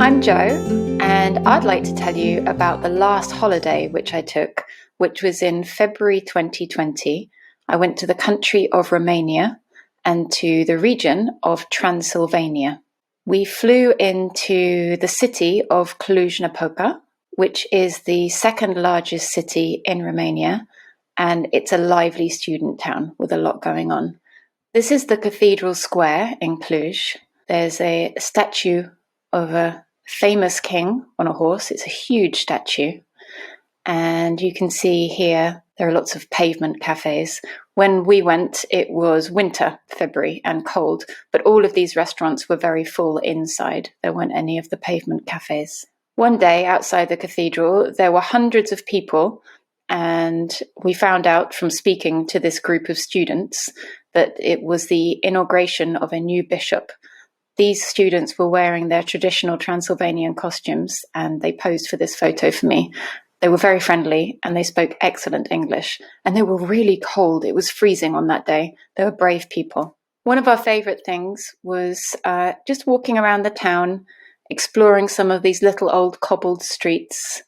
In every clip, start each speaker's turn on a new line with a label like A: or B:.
A: I'm Jo, and I'd like to tell you about the last holiday which I took, which was in February 2020. I went to the country of Romania and to the region of Transylvania. We flew into the city of Cluj-Napoca, which is the second largest city in Romania, and it's a lively student town with a lot going on. This is the Cathedral Square in Cluj. There's a statue of a famous king on a horse. It's a huge statue. And you can see here, there are lots of pavement cafes. When we went, it was winter, February, and cold, but all of these restaurants were very full inside. There weren't any of the pavement cafes. One day outside the cathedral, there were hundreds of people, and we found out from speaking to this group of students that it was the inauguration of a new bishop. These students were wearing their traditional Transylvanian costumes, and they posed for this photo for me. They were very friendly, and they spoke excellent English, and they were really cold. It was freezing on that day. They were brave people. One of our favorite things was just walking around the town, exploring some of these little old cobbled streets,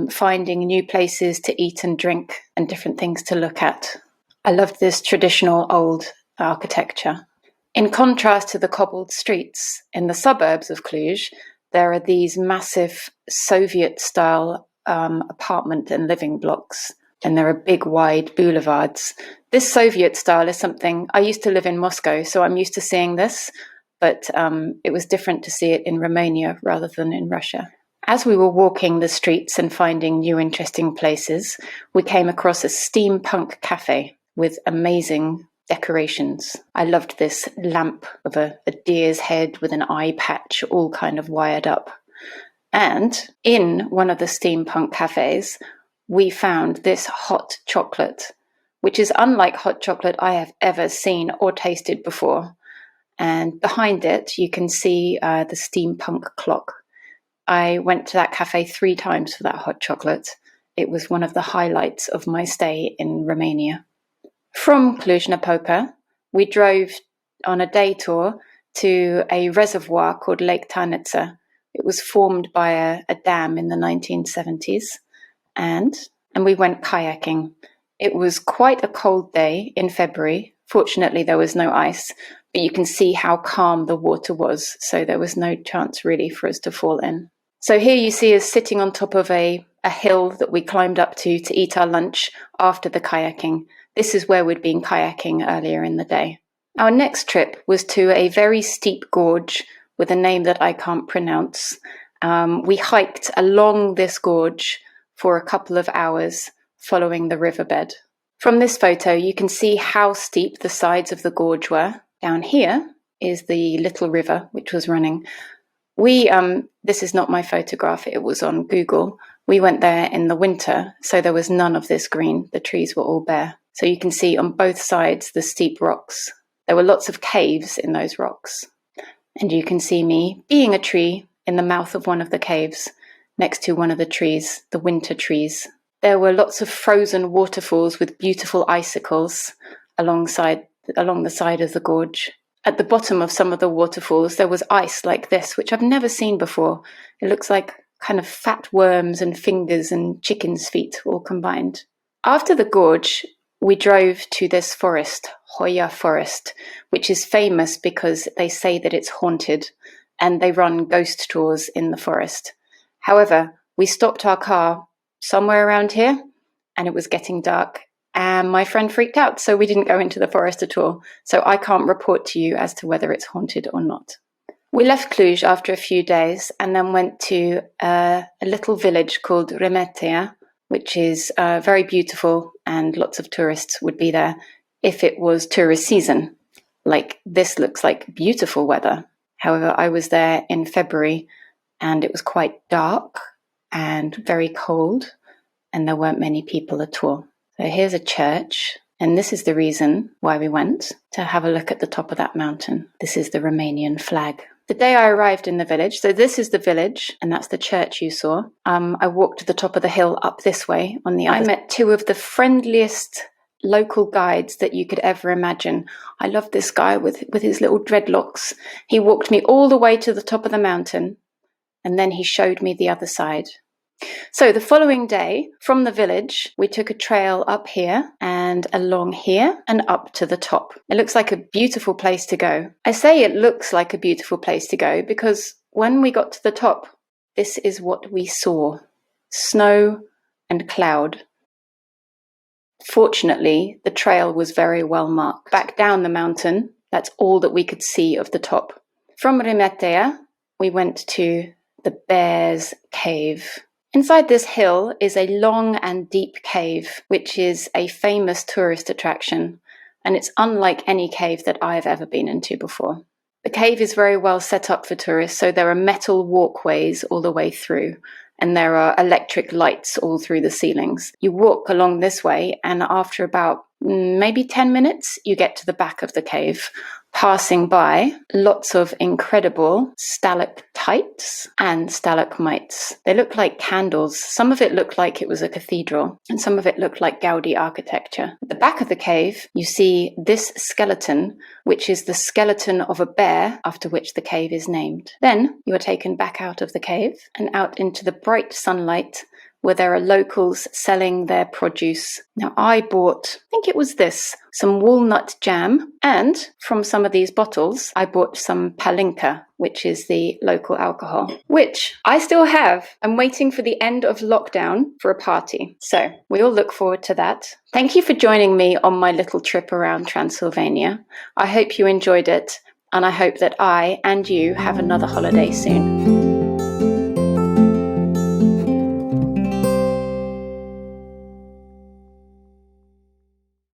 A: finding new places to eat and drink and different things to look at. I loved this traditional old architecture. In contrast to the cobbled streets, in the suburbs of Cluj, there are these massive Soviet-style apartment and living blocks, and there are big, wide boulevards. This Soviet style is something, I used to live in Moscow, so I'm used to seeing this, but it was different to see it in Romania rather than in Russia. As we were walking the streets and finding new interesting places, we came across a steampunk cafe with amazing decorations. I loved this lamp of a deer's head with an eye patch, all kind of wired up. And in one of the steampunk cafes, we found this hot chocolate, which is unlike hot chocolate I have ever seen or tasted before. And behind it, you can see the steampunk clock. I went to that cafe 3 times for that hot chocolate. It was one of the highlights of my stay in Romania. From Cluj-Napoca, we drove on a day tour to a reservoir called Lake Tarnitsa. It was formed by a dam in the 1970s, and we went kayaking. It was quite a cold day in February. Fortunately, there was no ice, but you can see how calm the water was, so there was no chance really for us to fall in. So here you see us sitting on top of a hill that we climbed up to eat our lunch after the kayaking. This is where we'd been kayaking earlier in the day. Our next trip was to a very steep gorge with a name that I can't pronounce. We hiked along this gorge for a couple of hours following the riverbed. From this photo, you can see how steep the sides of the gorge were. Down here is the little river which was running. This is not my photograph, it was on Google. We went there in the winter, so there was none of this green. The trees were all bare. So you can see on both sides the steep rocks. There were lots of caves in those rocks. And you can see me being a tree in the mouth of one of the caves, next to one of the trees, the winter trees. There were lots of frozen waterfalls with beautiful icicles along the side of the gorge. At the bottom of some of the waterfalls, there was ice like this, which I've never seen before. It looks like kind of fat worms and fingers and chicken's feet all combined. After the gorge, we drove to this forest, Hoia Forest, which is famous because they say that it's haunted and they run ghost tours in the forest. However, we stopped our car somewhere around here and it was getting dark and my friend freaked out, so we didn't go into the forest at all. So I can't report to you as to whether it's haunted or not. We left Cluj after a few days and then went to a little village called Rematia, which is very beautiful and lots of tourists would be there if it was tourist season. Like this looks like beautiful weather. However, I was there in February and it was quite dark and very cold and there weren't many people at all. So here's a church, and this is the reason why we went, to have a look at the top of that mountain. This is the Romanian flag. The day I arrived in the village, so this is the village, and that's the church you saw. I walked to the top of the hill up this way on the other. I met 2 of the friendliest local guides that you could ever imagine. I loved this guy with his little dreadlocks. He walked me all the way to the top of the mountain, and then he showed me the other side. So the following day, from the village, we took a trail up here and along here and up to the top. It looks like a beautiful place to go. I say it looks like a beautiful place to go because when we got to the top, this is what we saw: snow and cloud. Fortunately, the trail was very well marked. Back down the mountain, that's all that we could see of the top. From Rematia, we went to the Bear's Cave. Inside this hill is a long and deep cave, which is a famous tourist attraction, and it's unlike any cave that I've ever been into before. The cave is very well set up for tourists, so there are metal walkways all the way through, and there are electric lights all through the ceilings. You walk along this way, and after about maybe 10 minutes, you get to the back of the cave, passing by lots of incredible stalactites and stalagmites. They look like candles. Some of it looked like it was a cathedral, and some of it looked like Gaudi architecture. At the back of the cave, you see this skeleton, which is the skeleton of a bear after which the cave is named. Then you are taken back out of the cave and out into the bright sunlight, where there are locals selling their produce. Now, I bought, I think it was this, some walnut jam, and from some of these bottles, I bought some palinka, which is the local alcohol, which I still have. I'm waiting for the end of lockdown for a party. So we all look forward to that. Thank you for joining me on my little trip around Transylvania. I hope you enjoyed it, and I hope that I and you have another holiday soon.